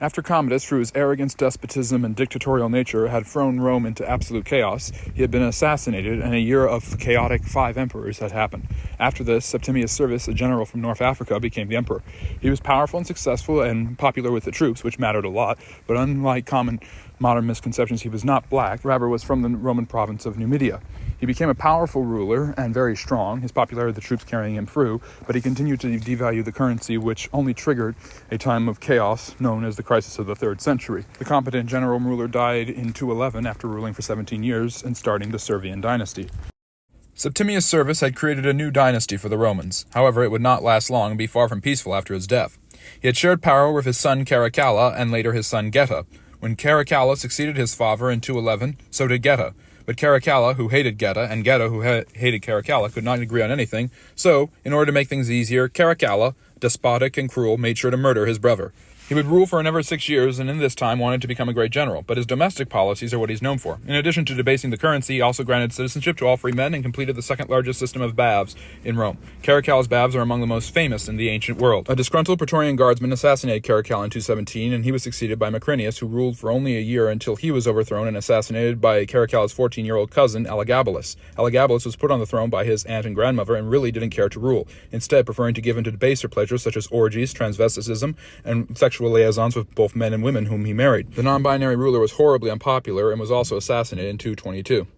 After Commodus, through his arrogance, despotism, and dictatorial nature, had thrown Rome into absolute chaos, he had been assassinated, and a year of chaotic 5 emperors had happened. After this, Septimius Servus, a general from North Africa, became the emperor. He was powerful and successful and popular with the troops, which mattered a lot, but unlike common modern misconceptions, he was not black, rather was from the Roman province of Numidia. He became a powerful ruler and very strong, his popularity the troops carrying him through, but he continued to devalue the currency, which only triggered a time of chaos known as the crisis of the 3rd century. The competent general ruler died in 211 after ruling for 17 years and starting the Servian dynasty. Septimius Servus had created a new dynasty for the Romans. However, it would not last long and be far from peaceful after his death. He had shared power with his son Caracalla and later his son Geta. When Caracalla succeeded his father in 211, so did Geta. But Caracalla, who hated Geta, and Geta, who hated Caracalla, could not agree on anything, so, in order to make things easier, Caracalla, despotic and cruel, made sure to murder his brother. He would rule for another 6 years, and in this time wanted to become a great general, but his domestic policies are what he's known for. In addition to debasing the currency, he also granted citizenship to all free men and completed the second largest system of baths in Rome. Caracalla's baths are among the most famous in the ancient world. A disgruntled Praetorian guardsman assassinated Caracalla in 217, and he was succeeded by Macrinius, who ruled for only a year until he was overthrown and assassinated by Caracalla's 14-year-old cousin, Elagabalus. Elagabalus was put on the throne by his aunt and grandmother and really didn't care to rule, instead preferring to give in to baser pleasures such as orgies, transvesticism, and sexual liaisons with both men and women whom he married. The non-binary ruler was horribly unpopular and was also assassinated in 222.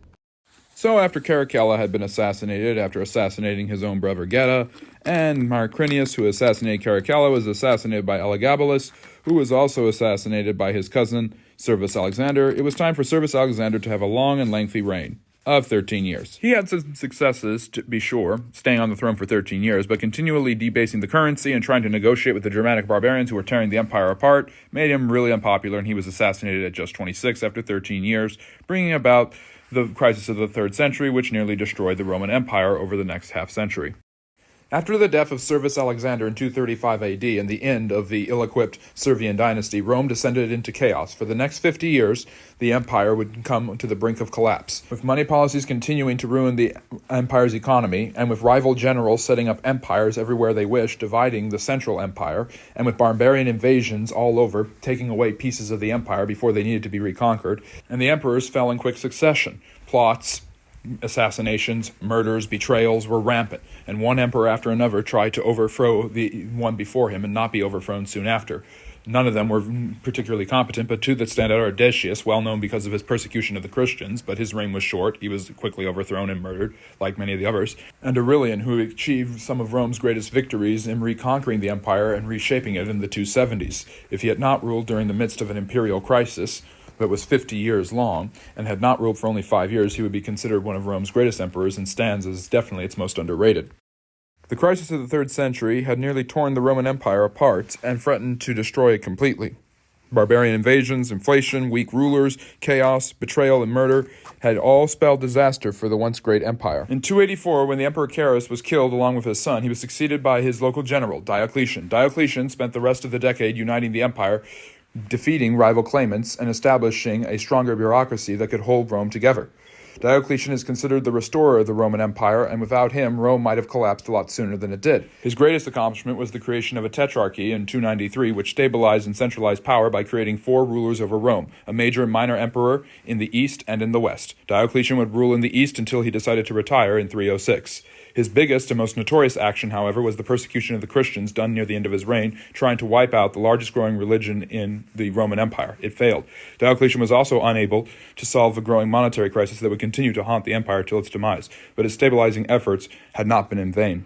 So after Caracalla had been assassinated, after assassinating his own brother Geta, and Macrinius, who assassinated Caracalla, was assassinated by Elagabalus, who was also assassinated by his cousin Servus Alexander, it was time for Servus Alexander to have a long and lengthy reign of 13 years. He had some successes, to be sure, staying on the throne for 13 years, but continually debasing the currency and trying to negotiate with the Germanic barbarians who were tearing the empire apart made him really unpopular, and he was assassinated at just 26 after 13 years, bringing about the crisis of the 3rd century, which nearly destroyed the Roman Empire over the next half-century. After the death of Servus Alexander in 235 AD and the end of the ill-equipped Servian dynasty, Rome descended into chaos. For the next 50 years, the empire would come to the brink of collapse. With money policies continuing to ruin the empire's economy, and with rival generals setting up empires everywhere they wished, dividing the central empire, and with barbarian invasions all over, taking away pieces of the empire before they needed to be reconquered, and the emperors fell in quick succession. Plots, assassinations, murders, betrayals were rampant, and one emperor after another tried to overthrow the one before him and not be overthrown soon after. None of them were particularly competent, but two that stand out are Decius, well known because of his persecution of the Christians, but his reign was short. He was quickly overthrown and murdered, like many of the others. And Aurelian, who achieved some of Rome's greatest victories in reconquering the empire and reshaping it in the 270s. If he had not ruled during the midst of an imperial crisis that was 50 years long, and had not ruled for only 5 years, he would be considered one of Rome's greatest emperors and stands as definitely its most underrated. The crisis of the 3rd century had nearly torn the Roman Empire apart and threatened to destroy it completely. Barbarian invasions, inflation, weak rulers, chaos, betrayal, and murder had all spelled disaster for the once great empire. In 284, when the Emperor Carus was killed along with his son, he was succeeded by his local general, Diocletian. Diocletian spent the rest of the decade uniting the empire, defeating rival claimants, and establishing a stronger bureaucracy that could hold Rome together. Diocletian is considered the restorer of the Roman Empire, and without him, Rome might have collapsed a lot sooner than it did. His greatest accomplishment was the creation of a tetrarchy in 293, which stabilized and centralized power by creating 4 rulers over Rome, a major and minor emperor in the east and in the west. Diocletian would rule in the east until he decided to retire in 306. His biggest and most notorious action, however, was the persecution of the Christians done near the end of his reign, trying to wipe out the largest growing religion in the Roman Empire. It failed. Diocletian was also unable to solve the growing monetary crisis that would continue to haunt the empire till its demise, but his stabilizing efforts had not been in vain.